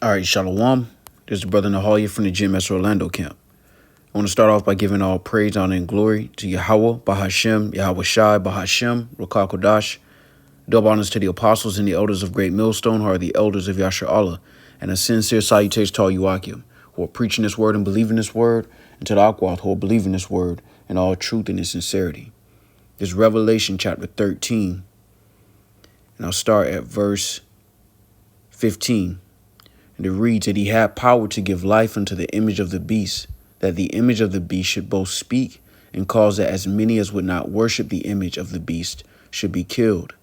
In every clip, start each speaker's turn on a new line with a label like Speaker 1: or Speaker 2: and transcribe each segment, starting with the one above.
Speaker 1: All right, Shalom. This is the brother Nahalia from the GMS Orlando camp. I want to start off by giving all praise, honor, and glory to Yahweh, Bahashem, Yahweh Shai, Bahashem, Ruach Kodash. Double honors to the apostles and the elders of Great Millstone, who are the elders of Yasher Allah, and a sincere salutation to all Yuakim, who are preaching this word and believing this word, and to the Akwath, who are believing this word in all truth and in sincerity. This is Revelation chapter 13, and I'll start at verse 15. And it reads that he had power to give life unto the image of the beast, that the image of the beast should both speak and cause that as many as would not worship the image of the beast should be killed.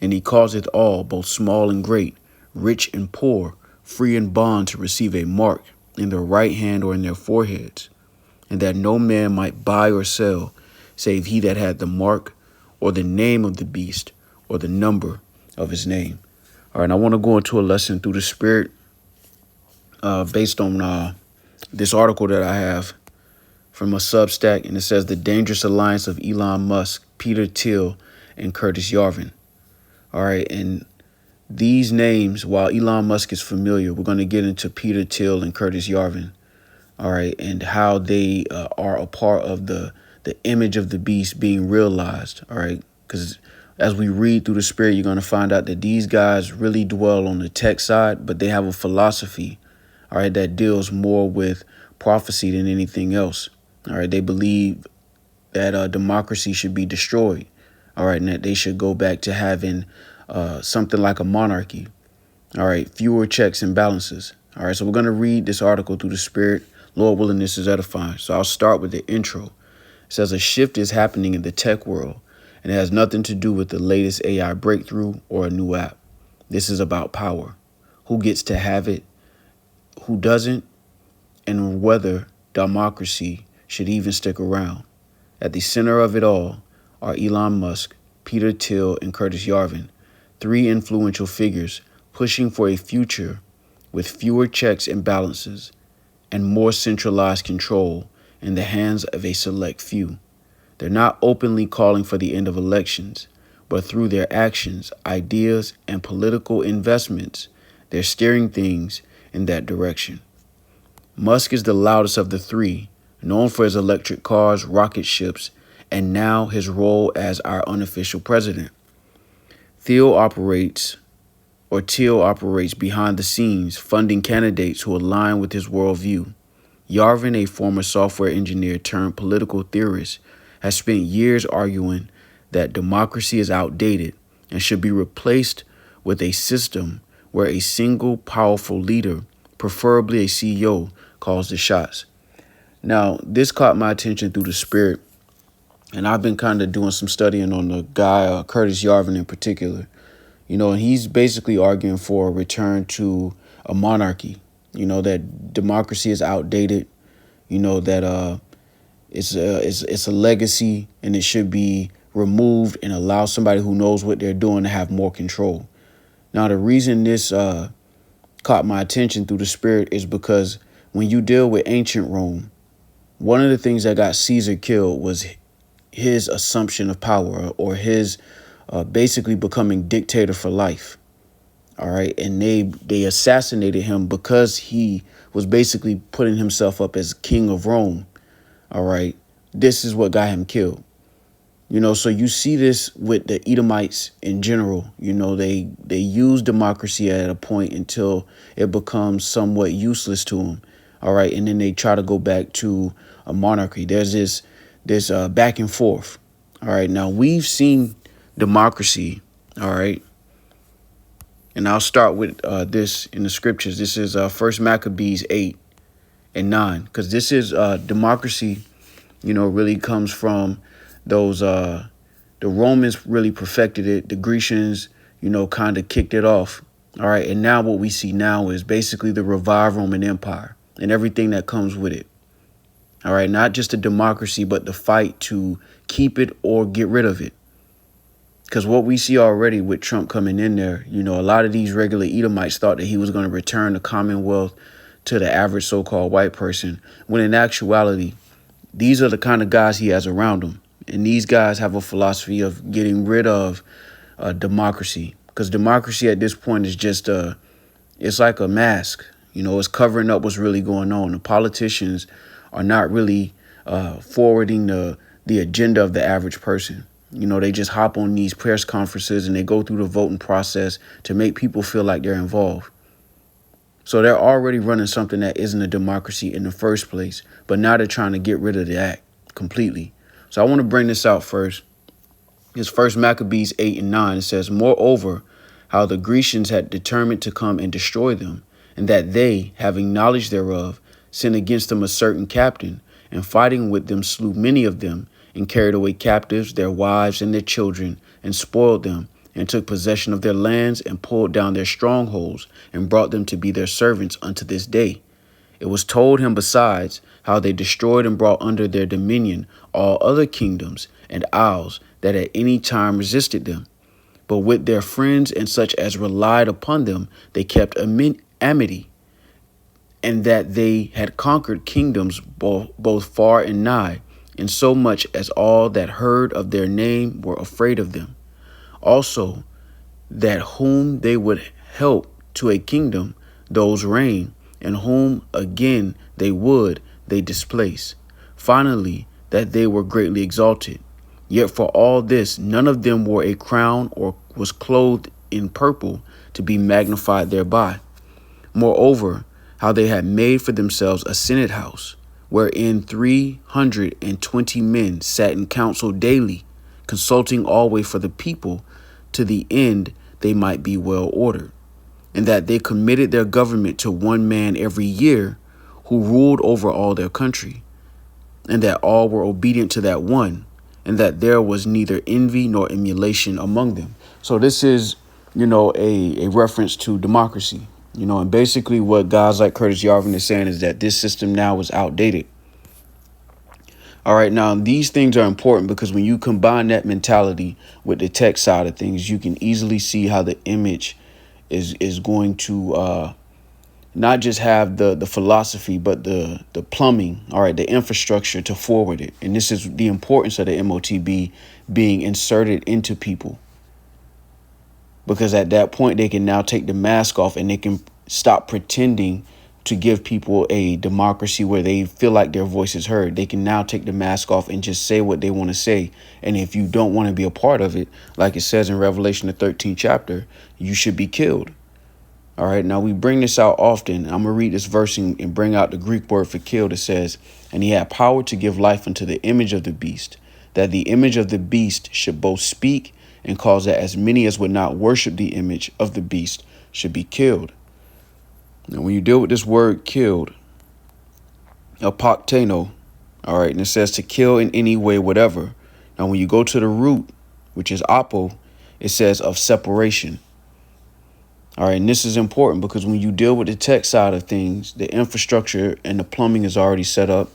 Speaker 1: And he causeth all, both small and great, rich and poor, free and bond, to receive a mark in their right hand or in their foreheads, and that no man might buy or sell, save he that had the mark or the name of the beast or the number of his name. All right, I want to go into a lesson through the Spirit based on this article that I have from a Substack, and it says the dangerous alliance of Elon Musk, Peter Thiel, and Curtis Yarvin. All right, and these names, while Elon Musk is familiar, we're going to get into Peter Thiel and Curtis Yarvin. All right, and how they are a part of the image of the beast being realized. All right, because as we read through the Spirit, you're going to find out that these guys really dwell on the tech side, but they have a philosophy, all right, that deals more with prophecy than anything else. All right, they believe that democracy should be destroyed. All right, and that they should go back to having something like a monarchy. All right, fewer checks and balances. All right, so we're going to read this article through the Spirit. Lord willing, this is edifying. So I'll start with the intro. It says a shift is happening in the tech world, and it has nothing to do with the latest AI breakthrough or a new app. This is about power. Who gets to have it, who doesn't, and whether democracy should even stick around. At the center of it all are Elon Musk, Peter Thiel, and Curtis Yarvin, three influential figures pushing for a future with fewer checks and balances and more centralized control in the hands of a select few. They're not openly calling for the end of elections, but through their actions, ideas, and political investments, they're steering things in that direction. Musk is the loudest of the three, known for his electric cars, rocket ships, and now his role as our unofficial president. Thiel operates behind the scenes, funding candidates who align with his worldview. Yarvin, a former software engineer turned political theorist, has spent years arguing that democracy is outdated and should be replaced with a system where a single powerful leader, preferably a CEO, calls the shots. Now, this caught my attention through the Spirit, and I've been kind of doing some studying on the guy, Curtis Yarvin in particular. You know, and he's basically arguing for a return to a monarchy, you know, that democracy is outdated, you know, that it's a legacy and it should be removed and allow somebody who knows what they're doing to have more control. Now, the reason this caught my attention through the Spirit is because when you deal with ancient Rome, one of the things that got Caesar killed was his assumption of power, or his basically becoming dictator for life. All right. And they assassinated him because he was basically putting himself up as king of Rome. All right. This is what got him killed. You know, so you see this with the Edomites in general. You know, they use democracy at a point until it becomes somewhat useless to them. All right. And then they try to go back to a monarchy. There's this back and forth. All right. Now, we've seen democracy. All right. And I'll start with this in the scriptures. This is 1 Maccabees 8 and 9, because this is democracy, you know, really comes from those the Romans really perfected it. The Grecians, you know, kind of kicked it off. All right. And now what we see now is basically the revived Roman Empire and everything that comes with it. All right. Not just a democracy, but the fight to keep it or get rid of it. Because what we see already with Trump coming in there, you know, a lot of these regular Edomites thought that he was going to return the Commonwealth to the average so-called white person, when in actuality, these are the kind of guys he has around him. And these guys have a philosophy of getting rid of democracy, because democracy at this point is just it's like a mask. It's covering up what's really going on. The politicians are not really forwarding the agenda of the average person. They just hop on these press conferences and they go through the voting process to make people feel like they're involved. So they're already running something that isn't a democracy in the first place, but now they're trying to get rid of the act completely. So I want to bring this out first. It's First Maccabees 8 and 9. It says, moreover, how the Grecians had determined to come and destroy them, and that they, having knowledge thereof, sent against them a certain captain, and fighting with them slew many of them, and carried away captives their wives and their children, and spoiled them, and took possession of their lands, and pulled down their strongholds, and brought them to be their servants unto this day. It was told him besides how they destroyed and brought under their dominion all other kingdoms and isles that at any time resisted them. But with their friends and such as relied upon them, they kept amity, and that they had conquered kingdoms both far and nigh, in so much as all that heard of their name were afraid of them. Also, that whom they would help to a kingdom, those reign, and whom again they displace. Finally, that they were greatly exalted. Yet for all this, none of them wore a crown or was clothed in purple to be magnified thereby. Moreover, how they had made for themselves a senate house, wherein 320 men sat in council daily, consulting always for the people, to the end they might be well ordered, and that they committed their government to one man every year, who ruled over all their country, and that all were obedient to that one, and that there was neither envy nor emulation among them. So this is, a reference to democracy, and basically what guys like Curtis Yarvin is saying is that this system now is outdated. All right, now these things are important because when you combine that mentality with the tech side of things, you can easily see how the image is going to not just have the philosophy, but the plumbing, all right, the infrastructure to forward it. And this is the importance of the MOTB being inserted into people. Because at that point, they can now take the mask off and they can stop pretending to give people a democracy where they feel like their voice is heard. They can now take the mask off and just say what they want to say. And if you don't want to be a part of it, like it says in Revelation, the 13th chapter, you should be killed. All right, now we bring this out often. I'm going to read this verse and bring out the Greek word for killed. It says, and he had power to give life unto the image of the beast, that the image of the beast should both speak and cause that as many as would not worship the image of the beast should be killed. Now, when you deal with this word killed, apokteno, all right, and it says to kill in any way, whatever. Now, when you go to the root, which is apo, it says of separation. All right, and this is important because when you deal with the tech side of things, the infrastructure and the plumbing is already set up.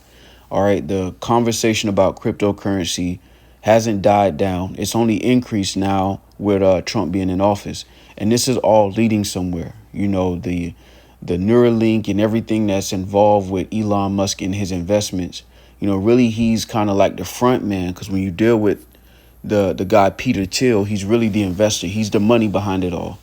Speaker 1: All right, the conversation about cryptocurrency hasn't died down. It's only increased now with Trump being in office. And this is all leading somewhere. The Neuralink and everything that's involved with Elon Musk and his investments. Really, he's kind of like the front man, because when you deal with the guy Peter Thiel, he's really the investor. He's the money behind it all.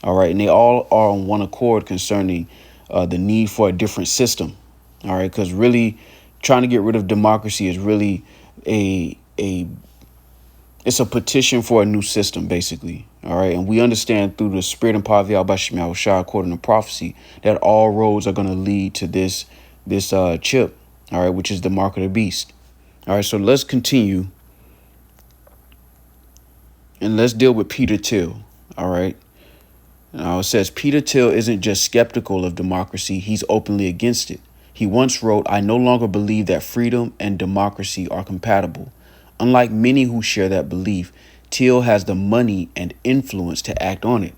Speaker 1: All right. And they all are on one accord concerning the need for a different system. All right. Because really trying to get rid of democracy is really it's a petition for a new system, basically. All right. And we understand through the spirit and power of Yahweh Shema Shah, according to prophecy, that all roads are going to lead to this chip. All right. Which is the mark of the beast. All right. So let's continue. And let's deal with Peter Thiel. All right. Now it says Peter Thiel isn't just skeptical of democracy. He's openly against it. He once wrote, I no longer believe that freedom and democracy are compatible. Unlike many who share that belief, Thiel has the money and influence to act on it.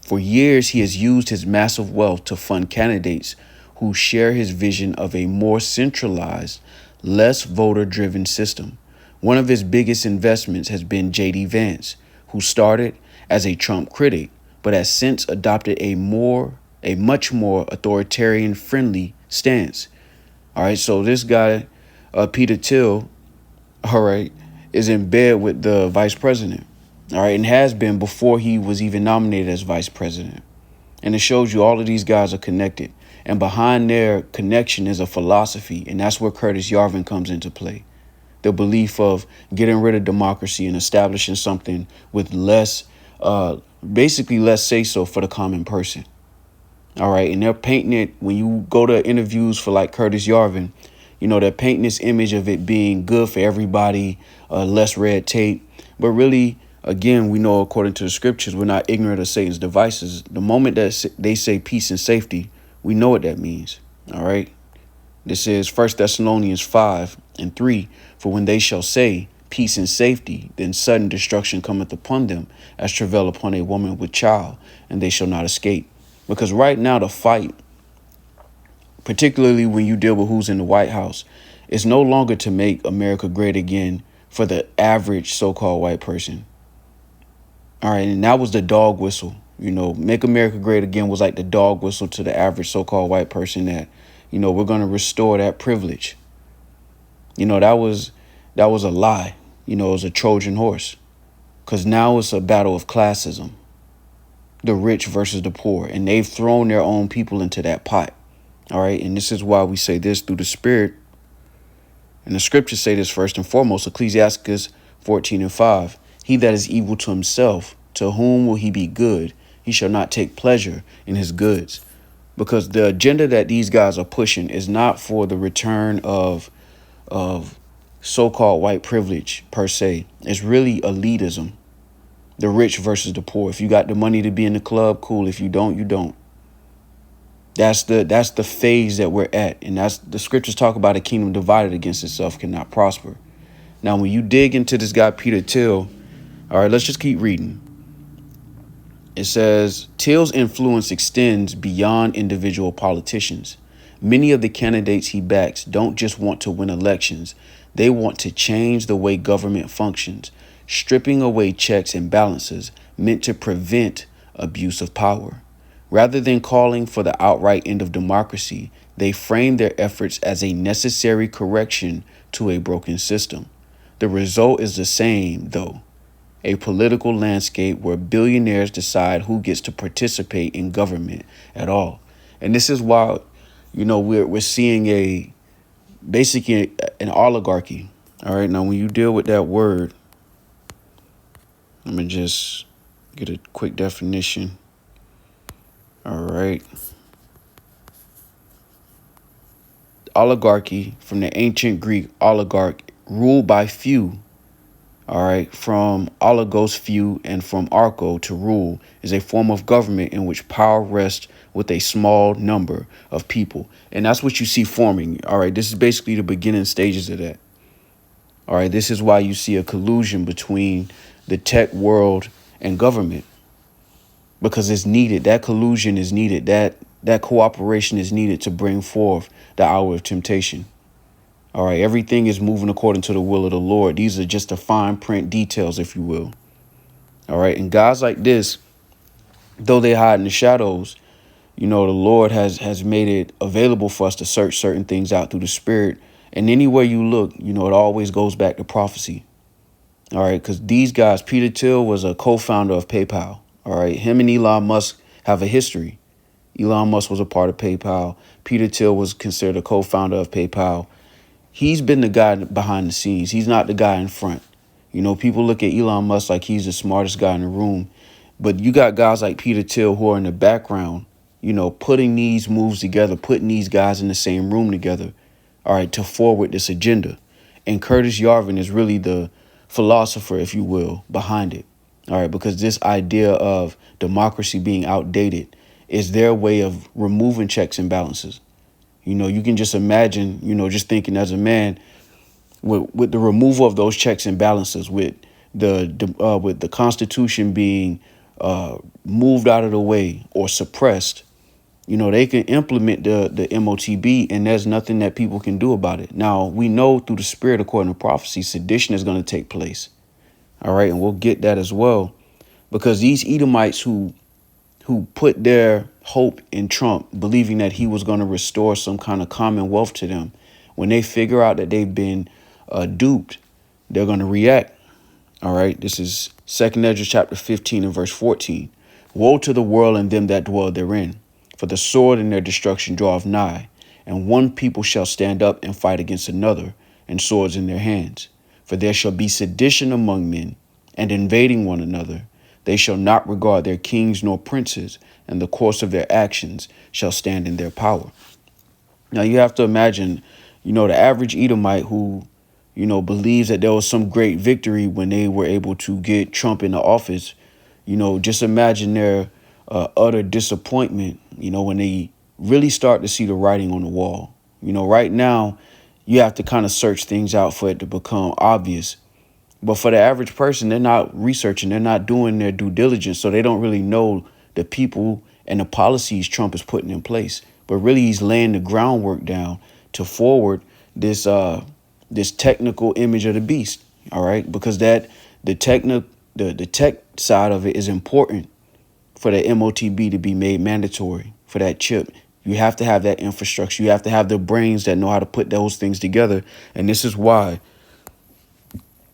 Speaker 1: For years, he has used his massive wealth to fund candidates who share his vision of a more centralized, less voter-driven system. One of his biggest investments has been J.D. Vance, who started as a Trump critic, but has since adopted a much more authoritarian-friendly stance. All right, so this guy, Peter Thiel, all right, is in bed with the vice president. All right, and has been before he was even nominated as vice president. And it shows you all of these guys are connected. And behind their connection is a philosophy, and that's where Curtis Yarvin comes into play. The belief of getting rid of democracy and establishing something with less, basically less say-so for the common person. All right. And they're painting it, when you go to interviews for like Curtis Yarvin, they're painting this image of it being good for everybody, less red tape. But really, again, we know according to the scriptures, we're not ignorant of Satan's devices. The moment that they say peace and safety, we know what that means. All right. This is 1 Thessalonians 5:3. For when they shall say peace and safety, then sudden destruction cometh upon them as travail upon a woman with child, and they shall not escape. Because right now the fight, particularly when you deal with who's in the White House, is no longer to make America great again for the average so-called white person. All right. And that was the dog whistle. Make America great again was like the dog whistle to the average so-called white person that, we're going to restore that privilege. That was a lie. It was a Trojan horse, because now it's a battle of classism, the rich versus the poor, and they've thrown their own people into that pot. All right. And this is why we say this through the Spirit. And the scriptures say this first and foremost, Ecclesiastes 14:5. He that is evil to himself, to whom will he be good? He shall not take pleasure in his goods. Because the agenda that these guys are pushing is not for the return of so-called white privilege per se. It's really elitism, the rich versus the poor. If you got the money to be in the club, cool. If you don't, you don't. That's the phase that we're at. And that's the scriptures talk about: a kingdom divided against itself cannot prosper. Now, when you dig into this guy, Peter Thiel, all right, let's just keep reading. It says, Thiel's influence extends beyond individual politicians. Many of the candidates he backs don't just want to win elections. They want to change the way government functions, stripping away checks and balances meant to prevent abuse of power. Rather than calling for the outright end of democracy, they frame their efforts as a necessary correction to a broken system. The result is the same, though: a political landscape where billionaires decide who gets to participate in government at all. And this is why, we're seeing basically an oligarchy. All right. Now, when you deal with that word, let me just get a quick definition. All right. Oligarchy, from the ancient Greek oligarch, ruled by few. All right. From oligos, few, and from archo, to rule, is a form of government in which power rests with a small number of people. And that's what you see forming. All right. This is basically the beginning stages of that. All right. This is why you see a collusion between the tech world and government, because it's needed. That collusion is needed. That cooperation is needed to bring forth the hour of temptation. All right. Everything is moving according to the will of the Lord. These are just the fine print details, if you will. All right. And guys like this, though they hide in the shadows, the Lord has made it available for us to search certain things out through the Spirit. And anywhere you look, it always goes back to prophecy. All right. Because these guys, Peter Thiel was a co-founder of PayPal. All right. Him and Elon Musk have a history. Elon Musk was a part of PayPal. Peter Thiel was considered a co-founder of PayPal. He's been the guy behind the scenes. He's not the guy in front. People look at Elon Musk like he's the smartest guy in the room. But you got guys like Peter Thiel who are in the background, putting these moves together, putting these guys in the same room together, all right, to forward this agenda. And Curtis Yarvin is really the philosopher, if you will, behind it. All right, because this idea of democracy being outdated is their way of removing checks and balances. You can just imagine, just thinking as a man, with the removal of those checks and balances, with the Constitution being moved out of the way or suppressed, they can implement the MOTB, and there's nothing that people can do about it. Now, we know through the Spirit, according to prophecy, sedition is going to take place. All right. And we'll get that as well, because these Edomites who put their hope in Trump, believing that he was going to restore some kind of commonwealth to them, when they figure out that they've been duped, they're going to react. All right. This is 2 Ezra chapter 15 and verse 14. Woe to the world and them that dwell therein. For the sword in their destruction draweth nigh, and one people shall stand up and fight against another, and swords in their hands. For there shall be sedition among men, and invading one another. They shall not regard their kings nor princes, and the course of their actions shall stand in their power. Now you have to imagine, the average Edomite who, believes that there was some great victory when they were able to get Trump into office. Just imagine their utter disappointment, when they really start to see the writing on the wall. Right now, you have to kind of search things out for it to become obvious. But for the average person, they're not researching, they're not doing their due diligence, so they don't really know the people and the policies Trump is putting in place. But really, he's laying the groundwork down to forward this technical image of the beast. All right, because the tech side of it is important for the MOTB to be made mandatory for that chip. You have to have that infrastructure. You have to have the brains that know how to put those things together. And this is why,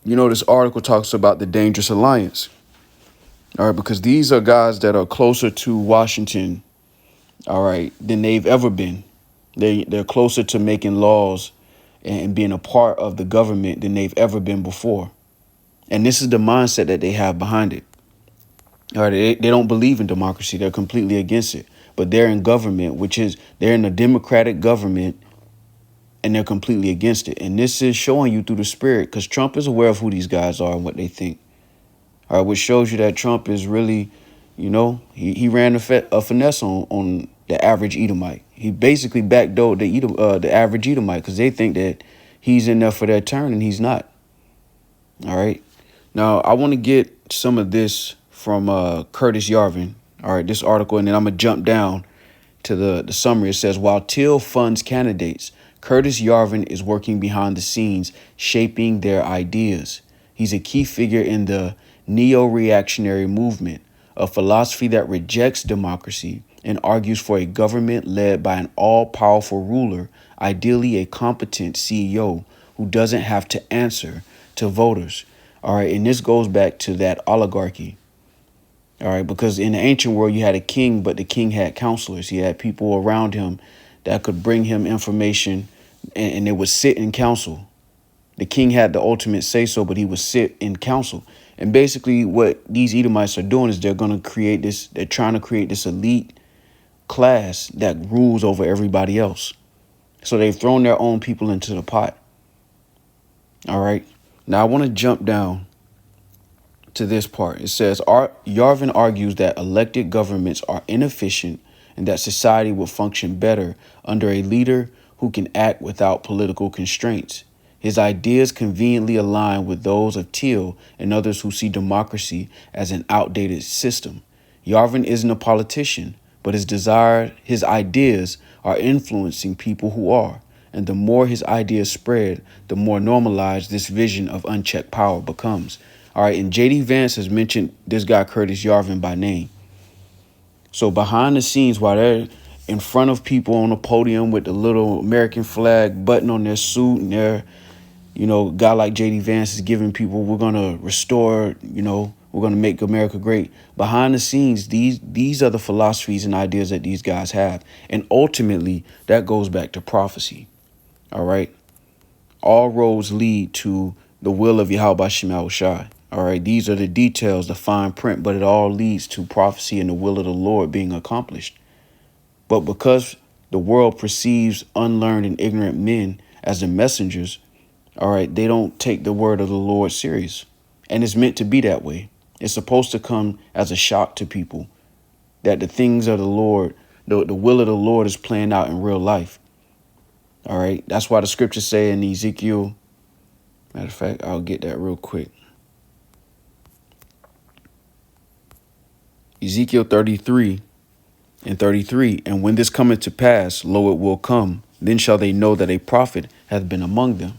Speaker 1: this article talks about the dangerous alliance. All right, because these are guys that are closer to Washington, all right, than they've ever been. They're closer to making laws and being a part of the government than they've ever been before. And this is the mindset that they have behind it. All right, they don't believe in democracy. They're completely against it. But they're in government, they're in a democratic government, and they're completely against it. And this is showing you through the spirit, because Trump is aware of who these guys are and what they think. All right, which shows you that Trump is really, he ran a finesse on the average Edomite. He basically backdoored the average Edomite because they think that he's in there for their turn and he's not. All right. Now, I want to get some of this from Curtis Yarvin. All right, this article, and then I'm going to jump down to the summary. It says, while Till funds candidates, Curtis Yarvin is working behind the scenes, shaping their ideas. He's a key figure in the neo-reactionary movement, a philosophy that rejects democracy and argues for a government led by an all-powerful ruler, ideally a competent CEO who doesn't have to answer to voters. All right, and this goes back to that oligarchy. All right, because in the ancient world, you had a king, but the king had counselors. He had people around him that could bring him information, and they would sit in council. The king had the ultimate say-so, but he would sit in council. And basically what these Edomites are doing is they're trying to create this elite class that rules over everybody else. So they've thrown their own people into the pot. All right. Now I want to jump down to this part. It says, Yarvin argues that elected governments are inefficient and that society will function better under a leader who can act without political constraints. His ideas conveniently align with those of Till and others who see democracy as an outdated system. Yarvin isn't a politician, but his ideas are influencing people who are. And the more his ideas spread, the more normalized this vision of unchecked power becomes. All right, and J.D. Vance has mentioned this guy Curtis Yarvin by name. So behind the scenes, while they're in front of people on a podium with the little American flag button on their suit, and they're, a guy like J.D. Vance is giving people, we're going to restore, we're going to make America great. Behind the scenes, these are the philosophies and ideas that these guys have. And ultimately, that goes back to prophecy. All right. All roads lead to the will of Yahweh Shema Shai. All right. These are the details, the fine print, but it all leads to prophecy and the will of the Lord being accomplished. But because the world perceives unlearned and ignorant men as the messengers, all right, they don't take the word of the Lord serious. And it's meant to be that way. It's supposed to come as a shock to people that the things of the Lord, the will of the Lord is playing out in real life. All right. That's why the scriptures say in Ezekiel. Matter of fact, I'll get that real quick. Ezekiel 33:33. And when this cometh to pass, lo, it will come. Then shall they know that a prophet hath been among them.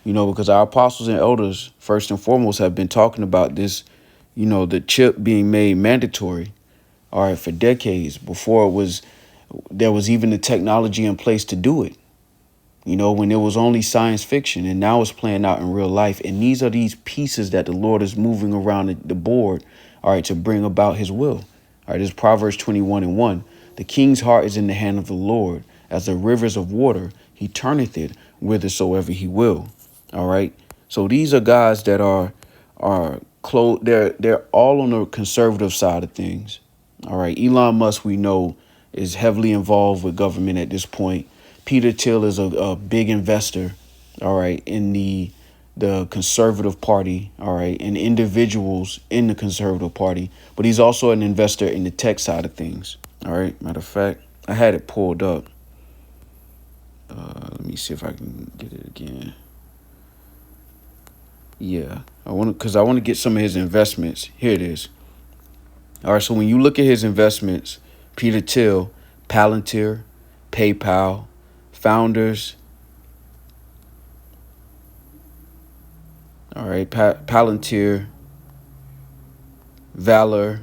Speaker 1: Because our apostles and elders, first and foremost, have been talking about this, the chip being made mandatory, all right, for decades before there was even the technology in place to do it. When it was only science fiction, and now it's playing out in real life. And these are these pieces that the Lord is moving around the board, all right, to bring about his will. All right, this is Proverbs 21:1. The king's heart is in the hand of the Lord. As the rivers of water, he turneth it whithersoever he will. All right. So these are guys that are close. They're all on the conservative side of things. All right. Elon Musk, we know, is heavily involved with government at this point. Peter Thiel is a big investor. All right. In the conservative party. All right. And individuals in the conservative party. But he's also an investor in the tech side of things. All right. Matter of fact, I had it pulled up. Let me see if I can get it again. Yeah, I want to get some of his investments. Here it is. All right, so when you look at his investments, Peter Thiel, Palantir, PayPal, Founders. All right, Palantir, Valor.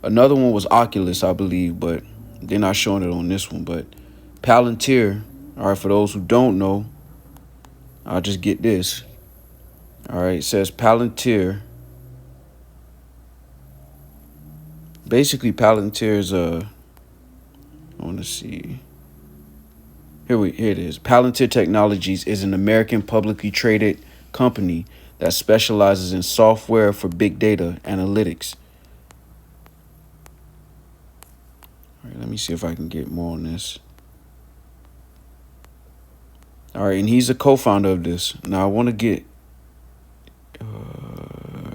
Speaker 1: Another one was Oculus, I believe, but they're not showing it on this one. But Palantir, all right, for those who don't know, I'll just get this. All right, it says Palantir. Basically, Palantir is I want to see. Here it is. Palantir Technologies is an American publicly traded company that specializes in software for big data analytics. All right, let me see if I can get more on this. All right, and he's a co-founder of this. Now, I want to get,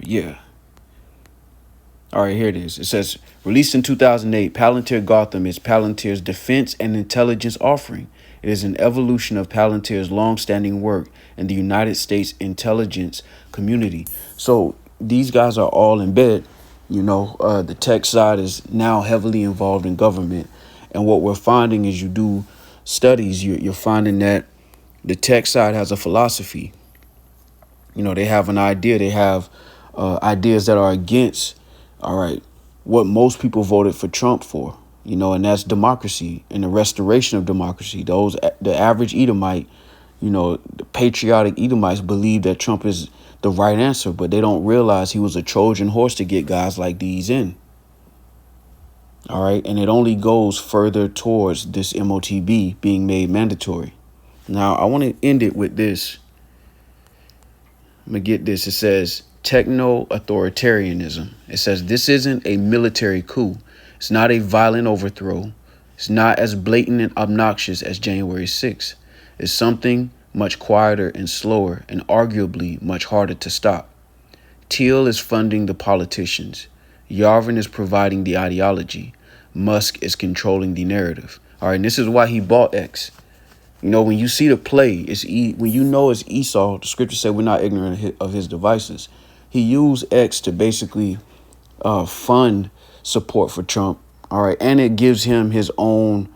Speaker 1: yeah. All right, here it is. It says, released in 2008, Palantir Gotham is Palantir's defense and intelligence offering. It is an evolution of Palantir's long-standing work in the United States intelligence community. So these guys are all in bed. You know, the tech side is now heavily involved in government. And what we're finding is you do studies, you're finding that the tech side has a philosophy. You know, they have an idea. They have ideas that are against, all right, what most people voted for Trump for, you know, and that's democracy and the restoration of democracy. The average Edomite, you know, the patriotic Edomites believe that Trump is the right answer, but they don't realize he was a Trojan horse to get guys like these in. All right. And it only goes further towards this MOTB being made mandatory. Now, I want to end it with this. I'm going to get this. It says techno-authoritarianism. It says this isn't a military coup. It's not a violent overthrow. It's not as blatant and obnoxious as January 6th. It's something much quieter and slower and arguably much harder to stop. Thiel is funding the politicians. Yavin is providing the ideology. Musk is controlling the narrative. All right, and this is why he bought X. You know, when you see the play, when you know it's Esau, the scripture said we're not ignorant of his devices. He used X to basically fund support for Trump. All right. And it gives him his own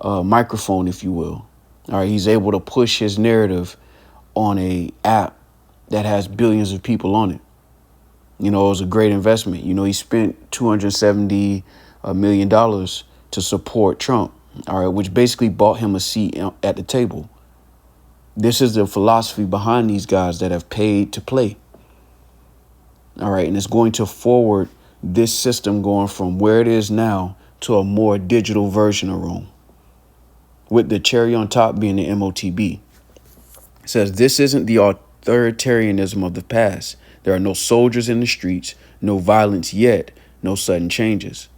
Speaker 1: microphone, if you will. All right. He's able to push his narrative on a app that has billions of people on it. You know, it was a great investment. You know, he spent $270 million to support Trump. All right, which basically bought him a seat at the table. This is the philosophy behind these guys that have paid to play. All right, and it's going to forward this system going from where it is now to a more digital version of Rome, with the cherry on top being the MOTB. It says this isn't the authoritarianism of the past. There are no soldiers in the streets, no violence yet, no sudden changes.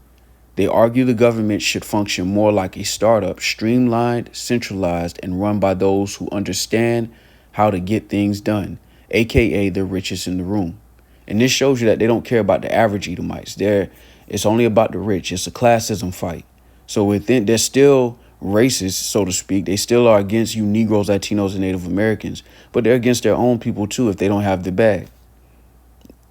Speaker 1: They argue the government should function more like a startup, streamlined, centralized, and run by those who understand how to get things done, aka the richest in the room. And this shows you that they don't care about the average Edomites. It's only about the rich. It's a classism fight. So they're still racist, so to speak. They still are against you Negroes, Latinos, and Native Americans, but they're against their own people too if they don't have the bag.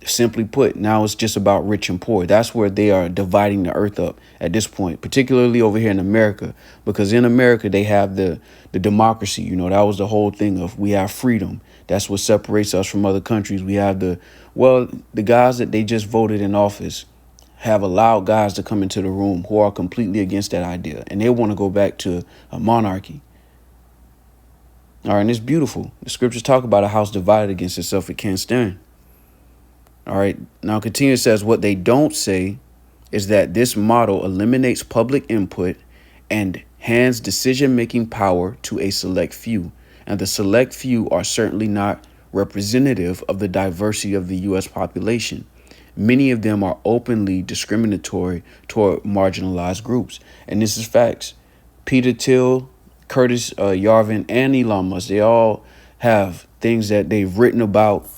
Speaker 1: Simply put, now it's just about rich and poor. That's where they are dividing the earth up at this point, particularly over here in America, because in America, they have the democracy. You know, that was the whole thing of we have freedom. That's what separates us from other countries. We have the guys that they just voted in office have allowed guys to come into the room who are completely against that idea. And they want to go back to a monarchy. All right. And it's beautiful. The scriptures talk about a house divided against itself. It can't stand. All right. Now continue, it says what they don't say. is that this model eliminates public input and hands decision-making power to a select few. And the select few are certainly not representative of the diversity of the U.S. population. Many of them are openly discriminatory toward marginalized groups. And this is facts. Peter Thiel, Curtis Yarvin, and Elon Musk, they all have things that they've written about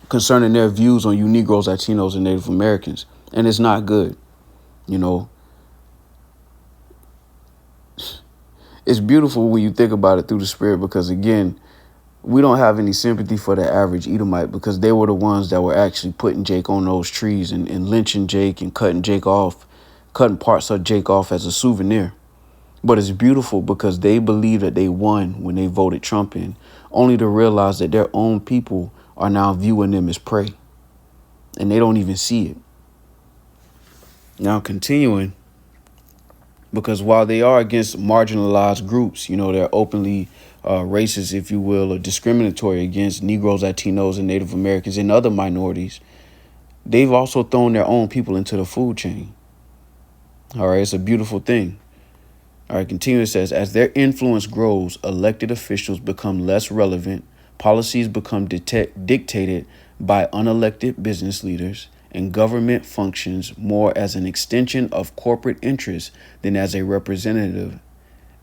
Speaker 1: concerning their views on you Negroes, Latinos, and Native Americans. And it's not good. You know, it's beautiful when you think about it through the spirit, because, again, we don't have any sympathy for the average Edomite, because they were the ones that were actually putting Jake on those trees and lynching Jake and cutting parts of Jake off as a souvenir. But it's beautiful because they believe that they won when they voted Trump in, only to realize that their own people are now viewing them as prey, and they don't even see it. Now, continuing, because while they are against marginalized groups, they're openly racist, if you will, or discriminatory against Negroes, Latinos, and Native Americans and other minorities, they've also thrown their own people into the food chain. All right, it's a beautiful thing. All right, continuing, it says, as their influence grows, elected officials become less relevant, policies become dictated by unelected business leaders, and government functions more as an extension of corporate interests than as a representative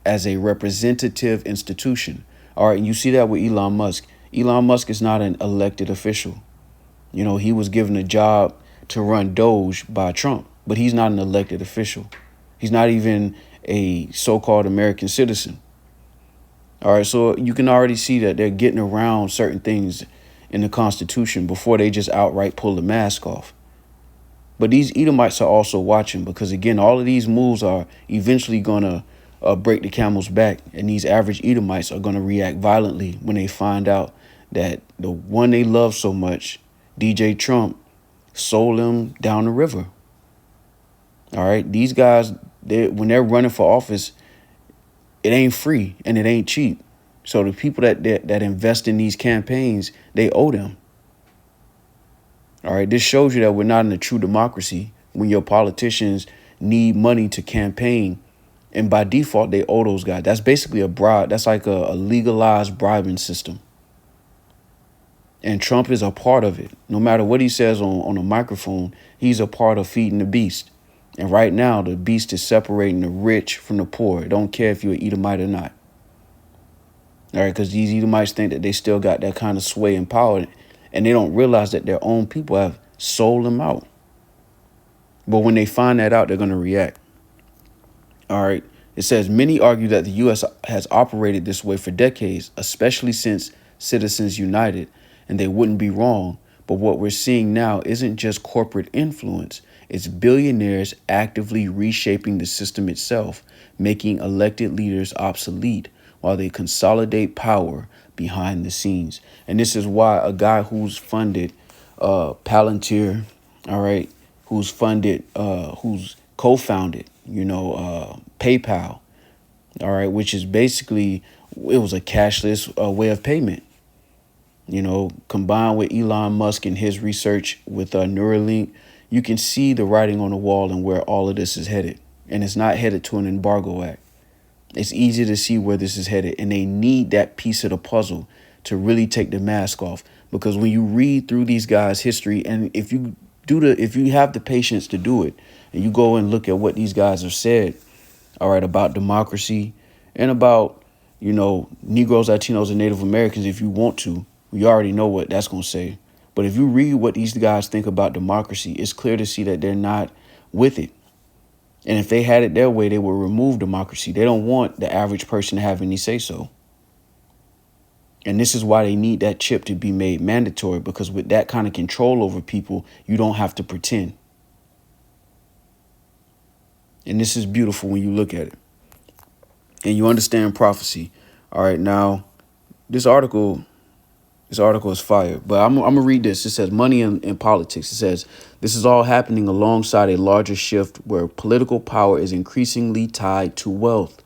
Speaker 1: institution. All right, and you see that with Elon Musk. Elon Musk is not an elected official. He was given a job to run Doge by Trump, but he's not an elected official. He's not even a so-called American citizen. All right, so you can already see that they're getting around certain things in the Constitution before they just outright pull the mask off. But these Edomites are also watching, because, again, all of these moves are eventually going to break the camel's back, and these average Edomites are going to react violently when they find out that the one they love so much, DJ Trump, sold them down the river. All right, these guys, when they're running for office, it ain't free and it ain't cheap. So the people that invest in these campaigns, they owe them. All right, this shows you that we're not in a true democracy when your politicians need money to campaign, and by default, they owe those guys. That's basically a bribe. That's like a legalized bribing system. And Trump is a part of it. No matter what he says on a microphone, he's a part of feeding the beast. And right now, the beast is separating the rich from the poor. It don't care if you're an Edomite or not. All right, because these Edomites think that they still got that kind of sway and power, and they don't realize that their own people have sold them out. But when they find that out, they're going to react. All right, it says, many argue that the U.S. has operated this way for decades, especially since Citizens United, and they wouldn't be wrong. But what we're seeing now isn't just corporate influence. It's billionaires actively reshaping the system itself, making elected leaders obsolete while they consolidate power behind the scenes. And this is why a guy who's funded Palantir, all right, who's co-founded, PayPal, all right, which is basically, it was a cashless way of payment. Combined with Elon Musk and his research with Neuralink, you can see the writing on the wall and where all of this is headed. And it's not headed to an embargo act. It's easy to see where this is headed. And they need that piece of the puzzle to really take the mask off. Because when you read through these guys' history, and if you have the patience to do it, and you go and look at what these guys have said, all right, about democracy and about, Negroes, Latinos, and Native Americans, if you want to, you already know what that's going to say. But if you read what these guys think about democracy, it's clear to see that they're not with it. And if they had it their way, they would remove democracy. They don't want the average person to have any say so. And this is why they need that chip to be made mandatory, because with that kind of control over people, you don't have to pretend. And this is beautiful when you look at it and you understand prophecy. All right, now this article is fire, but I'm going to read this. It says money in politics. It says this is all happening alongside a larger shift where political power is increasingly tied to wealth.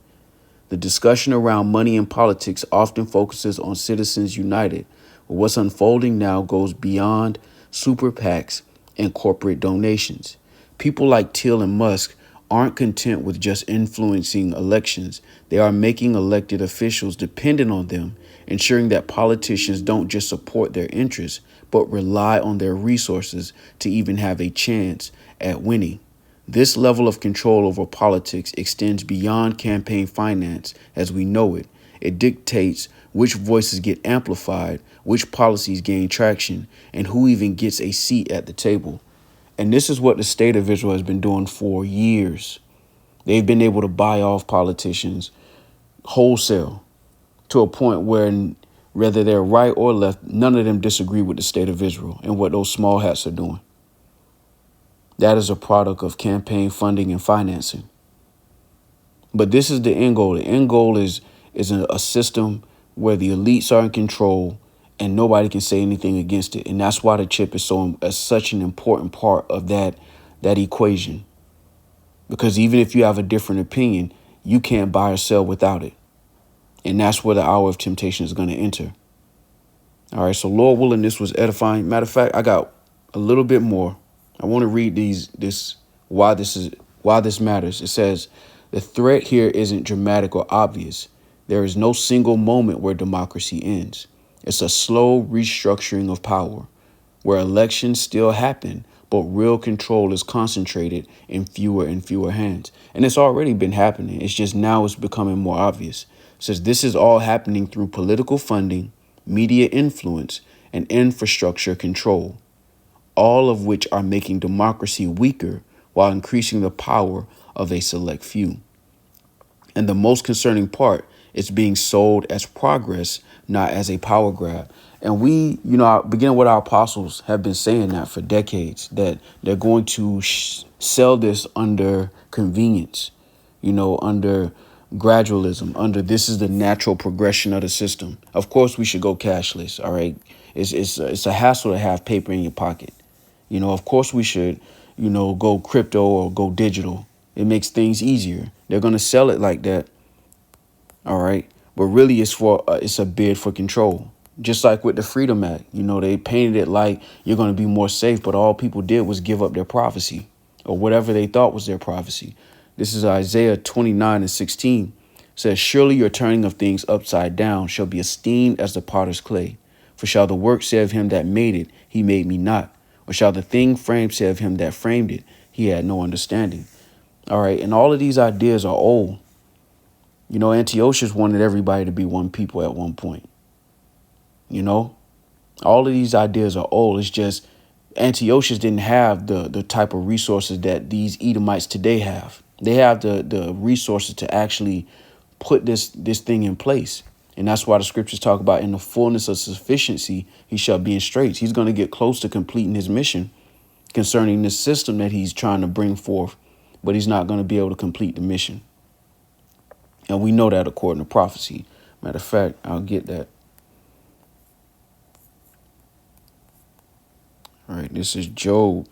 Speaker 1: The discussion around money in politics often focuses on Citizens United, but what's unfolding now goes beyond super PACs and corporate donations. People like Till and Musk aren't content with just influencing elections. They are making elected officials dependent on them, ensuring that politicians don't just support their interests, but rely on their resources to even have a chance at winning. This level of control over politics extends beyond campaign finance as we know it. It dictates which voices get amplified, which policies gain traction, and who even gets a seat at the table. And this is what the state of Israel has been doing for years. They've been able to buy off politicians wholesale to a point where whether they're right or left, none of them disagree with the state of Israel and what those small hats are doing. That is a product of campaign funding and financing. But this is the end goal. The end goal is a system where the elites are in control and nobody can say anything against it. And that's why the chip is such an important part of that equation. Because even if you have a different opinion, you can't buy or sell without it. And that's where the hour of temptation is going to enter. All right, so Lord willing, this was edifying. Matter of fact, I got a little bit more. I want to read why this matters. It says, the threat here isn't dramatic or obvious. There is no single moment where democracy ends. It's a slow restructuring of power, where elections still happen, but real control is concentrated in fewer and fewer hands. And it's already been happening. It's just now it's becoming more obvious. It says this is all happening through political funding, media influence, and infrastructure control, all of which are making democracy weaker while increasing the power of a select few. And the most concerning part, it's being sold as progress, not as a power grab. And we, beginning with our apostles, have been saying that for decades, that they're going to sell this under convenience, under gradualism, under this is the natural progression of the system. Of course, we should go cashless. All right. It's a hassle to have paper in your pocket. Of course, we should, go crypto or go digital. It makes things easier. They're going to sell it like that. All right. But really, it's a bid for control. Just like with the Freedom Act, they painted it like you're going to be more safe. But all people did was give up their prophecy or whatever they thought was their prophecy. This is Isaiah 29:16. It says, surely your turning of things upside down shall be esteemed as the potter's clay. For shall the work say of him that made it, he made me not? Or shall the thing framed say of him that framed it, he had no understanding? All right. And all of these ideas are old. Antiochus wanted everybody to be one people at one point. All of these ideas are old. It's just Antiochus didn't have the type of resources that these Edomites today have. They have the resources to actually put this thing in place. And that's why the scriptures talk about in the fullness of sufficiency, he shall be in straits. He's going to get close to completing his mission concerning this system that he's trying to bring forth, but he's not going to be able to complete the mission. And we know that according to prophecy. Matter of fact, I'll get that. All right, this is Job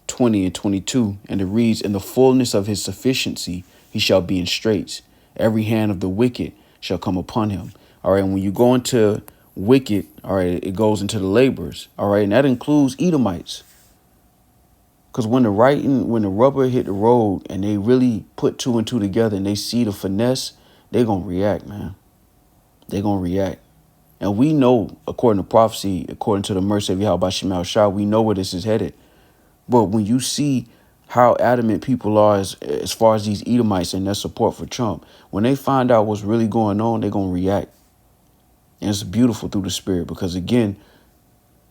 Speaker 1: 20:22. And it reads, in the fullness of his sufficiency, he shall be in straits. Every hand of the wicked shall come upon him. All right, and when you go into wicked, all right, it goes into the laborers. All right, and that includes Edomites. Because when the rubber hit the road and they really put two and two together and they see the finesse, they're going to react, man. They're going to react. And we know, according to prophecy, according to the mercy of Yahweh Shemal Shah, we know where this is headed. But when you see how adamant people are as far as these Edomites and their support for Trump, when they find out what's really going on, they're going to react. And it's beautiful through the spirit because, again,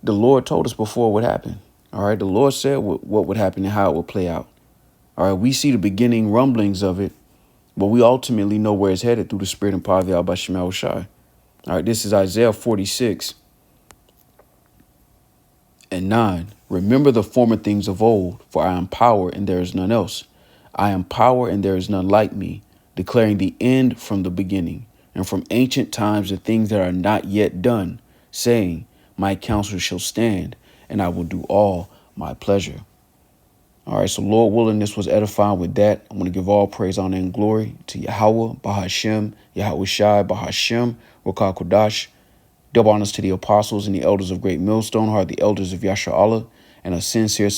Speaker 1: the Lord told us before what happened. All right. The Lord said what would happen and how it would play out. All right. We see the beginning rumblings of it, but we ultimately know where it's headed through the spirit and power of Yahweh Shemal Shah. All right. This is Isaiah 46:9. Remember the former things of old, for I am power and there is none else. I am power and there is none like me, declaring the end from the beginning, and from ancient times the things that are not yet done, saying, my counsel shall stand, and I will do all my pleasure. All right, so Lord willing, this was edifying with that. I want to give all praise, honor, and glory to Yahweh, Bahashem, Yahweh Shai, Bahashem, Rokah Kodash. Double honors to the apostles and the elders of Great Millstone, who are the elders of Yasha Allah, and a sincere